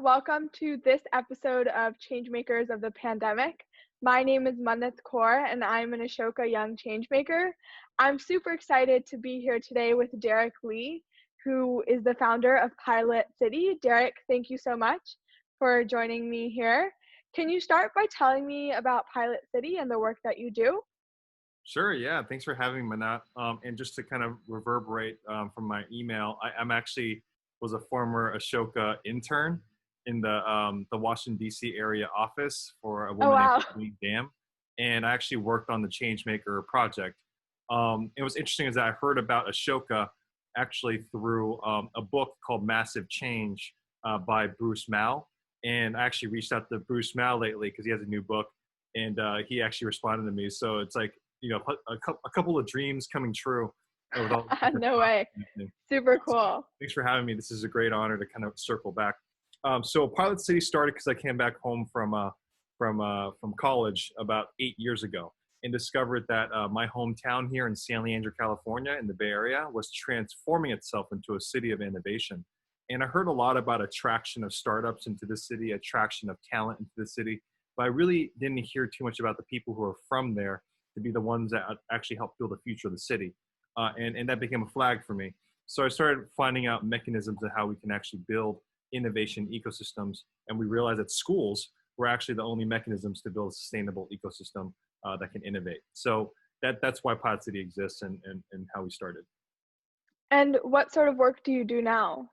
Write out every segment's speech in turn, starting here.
welcome to this episode of Changemakers of the Pandemic. My name is Manat Kaur, and I'm an Ashoka Young Changemaker. I'm super excited to be here today with Derick Lee, who is the founder of PilotCity. Derick, thank you so much for joining me here. Can you start by telling me about PilotCity and the work that you do? Sure, yeah. Thanks for having me, Manat. And just to kind of reverberate from my email, I'm actually was a former Ashoka intern in the Washington, D.C. area office for a woman named Dam. And I actually worked on the Changemaker project. It was interesting is that I heard about Ashoka actually through a book called Massive Change by Bruce Mal. And I actually reached out to Bruce Mal lately because he has a new book, and he actually responded to me. So it's like, you know, a couple of dreams coming true. No way. Super cool. So, thanks for having me. This is a great honor to kind of circle back. So PilotCity started because I came back home from college about 8 years ago and discovered that my hometown here in San Leandro, California, in the Bay Area, was transforming itself into a city of innovation. And I heard a lot about attraction of startups into the city, attraction of talent into the city, but I really didn't hear too much about the people who are from there to be the ones that actually help build the future of the city. And that became a flag for me. So I started finding out mechanisms of how we can actually build innovation ecosystems. And we realized that schools were actually the only mechanisms to build a sustainable ecosystem that can innovate. So that's why PilotCity exists and how we started. And what sort of work do you do now?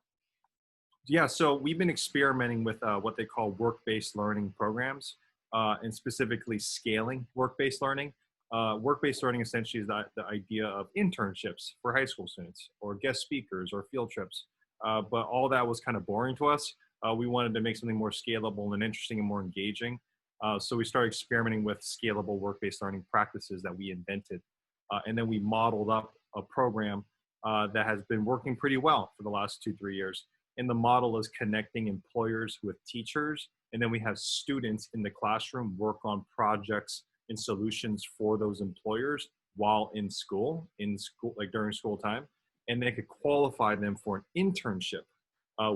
Yeah, so we've been experimenting with what they call work-based learning programs, and specifically scaling work-based learning. Work-based learning essentially is the idea of internships for high school students or guest speakers or field trips. But all that was kind of boring to us. We wanted to make something more scalable and interesting and more engaging. So we started experimenting with scalable work-based learning practices that we invented. And then we modeled up a program that has been working pretty well for the last 2-3 years. And the model is connecting employers with teachers. And then we have students in the classroom work on projects and solutions for those employers while in school, like during school time. And they could qualify them for an internship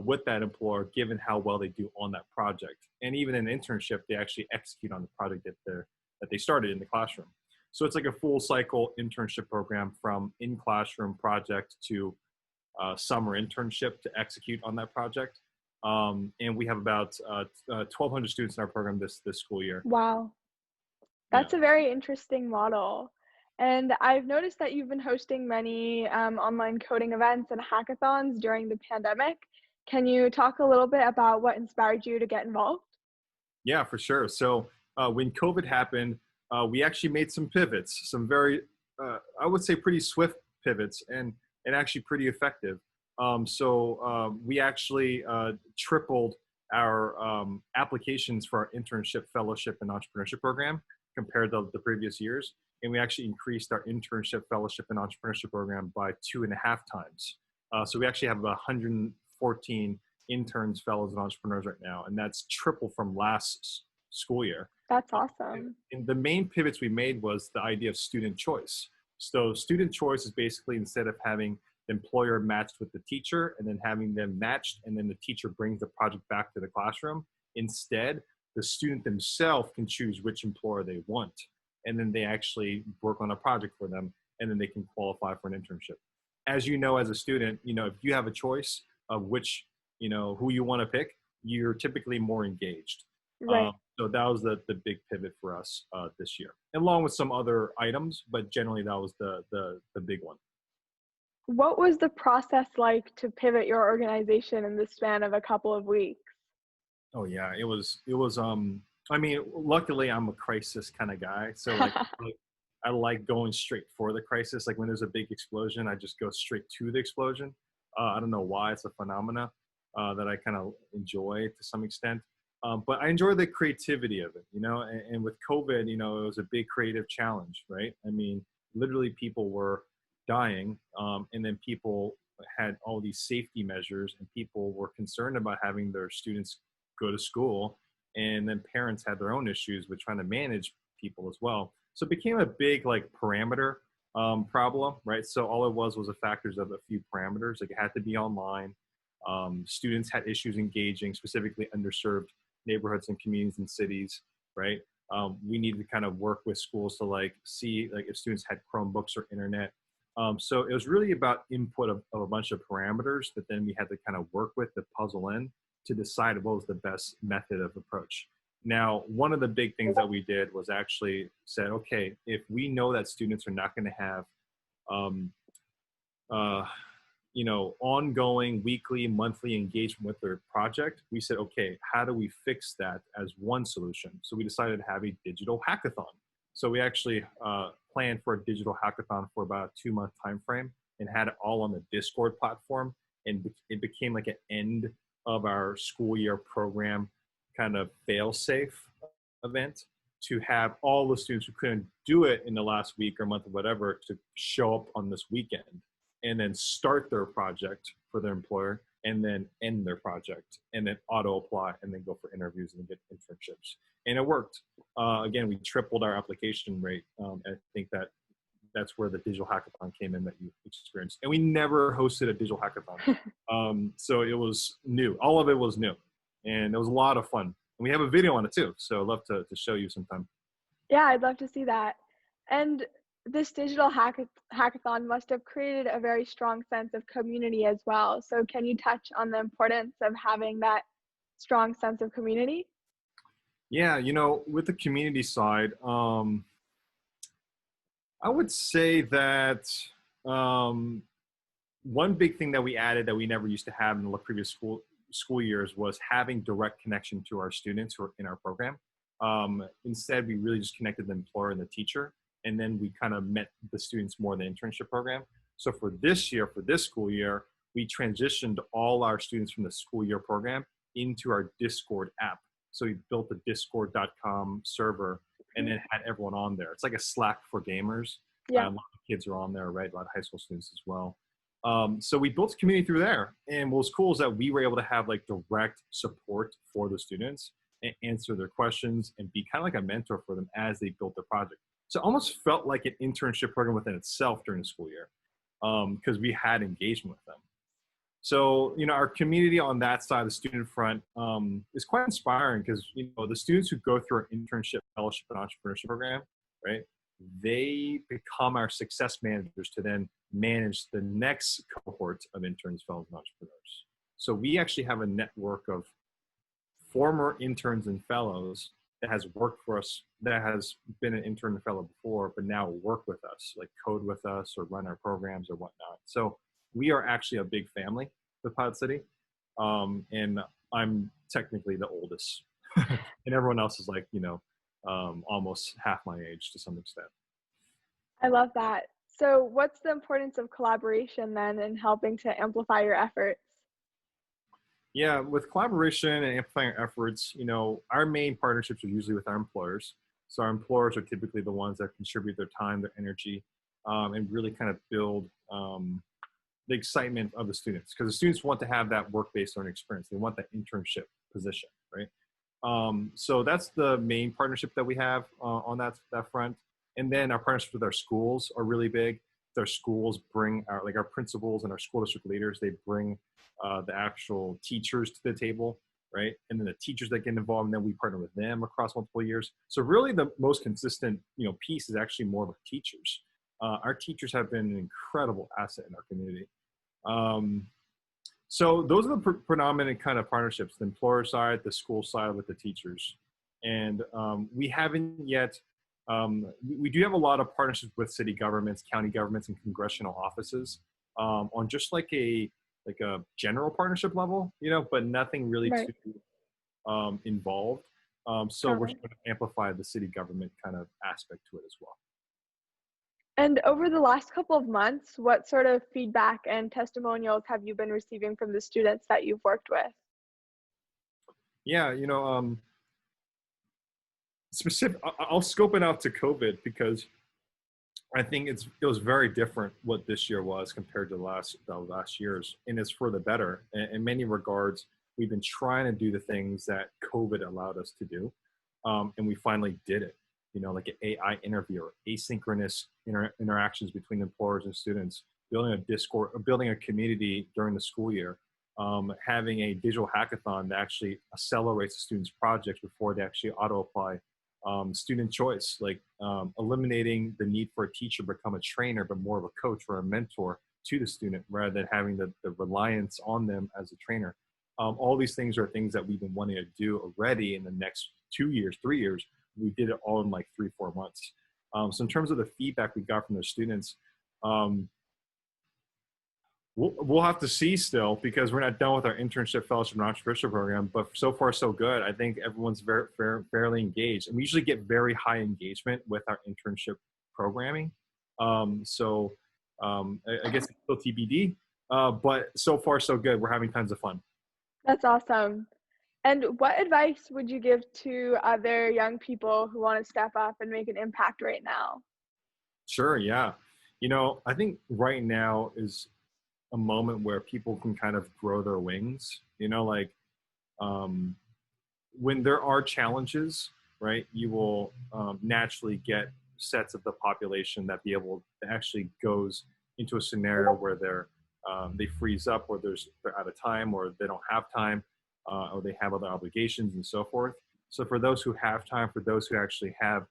with that employer, given how well they do on that project. And even in an internship, they actually execute on the project that they started in the classroom. So it's like a full cycle internship program from in-classroom project to summer internship to execute on that project. And we have about 1,200 students in our program this school year. Wow. That's a very interesting model. And I've noticed that you've been hosting many online coding events and hackathons during the pandemic. Can you talk a little bit about what inspired you to get involved? Yeah, for sure. So when COVID happened, we actually made some pivots, some very, I would say pretty swift pivots and actually pretty effective. So we actually tripled our applications for our internship, fellowship, and entrepreneurship program compared to the previous years. And we actually increased our internship, fellowship, and entrepreneurship program by 2.5 times. So we actually have about 114 interns, fellows, and entrepreneurs right now. And that's triple from last school year. That's awesome. And the main pivots we made was the idea of student choice. So student choice is basically instead of having the employer matched with the teacher and then having them matched and then the teacher brings the project back to the classroom, instead, the student themselves can choose which employer they want. And then they actually work on a project for them and then they can qualify for an internship. As you know, as a student, you know, if you have a choice of which, you know, who you want to pick, you're typically more engaged. Right. So that was the big pivot for us this year, along with some other items, but generally that was the big one. What was the process like to pivot your organization in the span of a couple of weeks? Oh yeah, it was I mean, luckily I'm a crisis kind of guy. So like I like going straight for the crisis. Like when there's a big explosion, I just go straight to the explosion. I don't know why, it's a phenomena that I kind of enjoy to some extent. But I enjoy the creativity of it, you know, and with COVID, you know, it was a big creative challenge, right? I mean, literally people were dying, and then people had all these safety measures and people were concerned about having their students go to school, and then parents had their own issues with trying to manage people as well. So it became a big like parameter problem, right? So all it was a factors of a few parameters. Like it had to be online, Students had issues engaging, specifically underserved neighborhoods and communities and cities, right? We needed to kind of work with schools to like see like if students had Chromebooks or internet. So it was really about input of a bunch of parameters that then we had to kind of work with to puzzle in to decide what was the best method of approach. Now, one of the big things that we did was actually said, okay, if we know that students are not going to have um, ongoing weekly, monthly engagement with their project, we said, okay, how do we fix that as one solution? So we decided to have a digital hackathon. So we actually planned for a digital hackathon for about a 2-month time frame and had it all on the Discord platform. And it became like an end of our school year program kind of fail-safe event to have all the students who couldn't do it in the last week or month or whatever to show up on this weekend and then start their project for their employer and then end their project and then auto apply and then go for interviews and get internships. And it worked. Again, we tripled our application rate. I think that's where the digital hackathon came in that you experienced. And we never hosted a digital hackathon. So it was new. All of it was new. And it was a lot of fun. And we have a video on it too. So I'd love to show you sometime. Yeah, I'd love to see that. And this digital hackathon must have created a very strong sense of community as well. So can you touch on the importance of having that strong sense of community? Yeah, with the community side, I would say that one big thing that we added that we never used to have in the previous school years was having direct connection to our students who are in our program. Instead, we really just connected the employer and the teacher, and then we kind of met the students more in the internship program. So for this year, for this school year, we transitioned all our students from the school year program into our Discord app. So we built a discord.com server and then had everyone on there. It's like a Slack for gamers. Yeah. A lot of kids are on there, right? A lot of high school students as well. So we built a community through there. And what was cool is that we were able to have like direct support for the students and answer their questions and be kind of like a mentor for them as they built their project. So it almost felt like an internship program within itself during the school year because we had engagement with them. So, our community on that side, the student front, is quite inspiring because, the students who go through our internship, fellowship, and entrepreneurship program, right, they become our success managers to then manage the next cohort of interns, fellows, and entrepreneurs. So we actually have a network of former interns and fellows that has worked for us, that has been an intern and fellow before, but now work with us, like code with us or run our programs or whatnot. So we are actually a big family with PilotCity, and I'm technically the oldest, and everyone else is like, almost half my age to some extent. I love that. So what's the importance of collaboration then in helping to amplify your efforts? Yeah, with collaboration and amplifying our efforts, our main partnerships are usually with our employers. So our employers are typically the ones that contribute their time, their energy, and really kind of build the excitement of the students, because the students want to have that work-based learning experience. They want that internship position, right? So that's the main partnership that we have on that front. And then our partnerships with our schools are really big. Our schools bring our principals and our school district leaders, they bring the actual teachers to the table, right? And then the teachers that get involved, and then we partner with them across multiple years. So really the most consistent, piece is actually more of our teachers. Our teachers have been an incredible asset in our community. So those are the predominant kind of partnerships, the employer side, the school side with the teachers. And we haven't yet, we do have a lot of partnerships with city governments, county governments, and congressional offices on just like a general partnership level, but nothing really Right. too involved. So we're trying to amplify the city government kind of aspect to it as well. And over the last couple of months, what sort of feedback and testimonials have you been receiving from the students that you've worked with? Yeah, I'll scope it out to COVID because I think it was very different what this year was compared to the last years, and it's for the better. In many regards, we've been trying to do the things that COVID allowed us to do, and we finally did it. Like an AI interviewer, asynchronous interactions between employers and students, building a Discord, building a community during the school year, having a digital hackathon that actually accelerates the students' projects before they actually auto-apply. Student choice, like eliminating the need for a teacher to become a trainer, but more of a coach or a mentor to the student rather than having the reliance on them as a trainer. All these things are things that we've been wanting to do already in the next 2 years, 3 years. We did it all in like 3-4 months. So in terms of the feedback we got from the students, we'll have to see still because we're not done with our internship, fellowship, and entrepreneurship program. But so far, so good. I think everyone's fairly engaged, and we usually get very high engagement with our internship programming. I guess it's still TBD, but so far, so good. We're having tons of fun. That's awesome. And what advice would you give to other young people who want to step up and make an impact right now? Sure, yeah. I think right now is a moment where people can kind of grow their wings. Um, when there are challenges, right, you will naturally get sets of the population that be able to actually goes into a scenario where they freeze up, or they're out of time, or they don't have time, or they have other obligations and so forth. So for those who have time, for those who actually have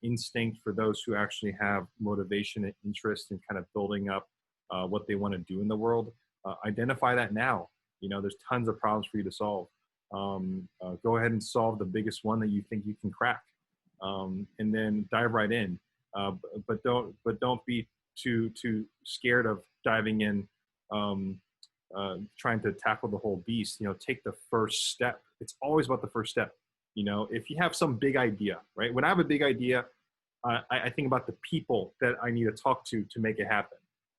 instinct, for those who actually have motivation and interest in kind of building up what they want to do in the world, identify that now. There's tons of problems for you to solve. Go ahead and solve the biggest one that you think you can crack, and then dive right in. But don't be too scared of diving in, trying to tackle the whole beast. Take the first step. It's always about the first step. If you have some big idea, right? When I have a big idea, I think about the people that I need to talk to make it happen,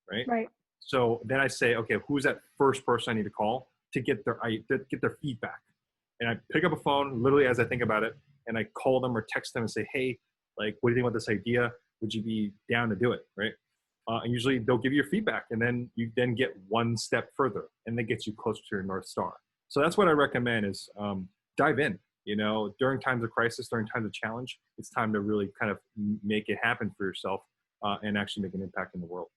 right? Right. So then I say, okay, who's that first person I need to call to get their feedback? And I pick up a phone literally as I think about it, and I call them or text them and say, hey, like, what do you think about this idea? Would you be down to do it, right? And usually they'll give you your feedback, and then you then get one step further, and that gets you closer to your North Star. So that's what I recommend is dive in. During times of crisis, during times of challenge, it's time to really kind of make it happen for yourself and actually make an impact in the world.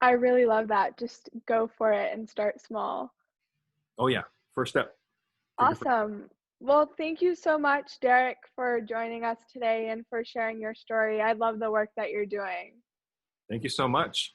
I really love that. Just go for it and start small. Oh yeah, first step. Awesome. Well, thank you so much, Derick, for joining us today and for sharing your story. I love the work that you're doing. Thank you so much.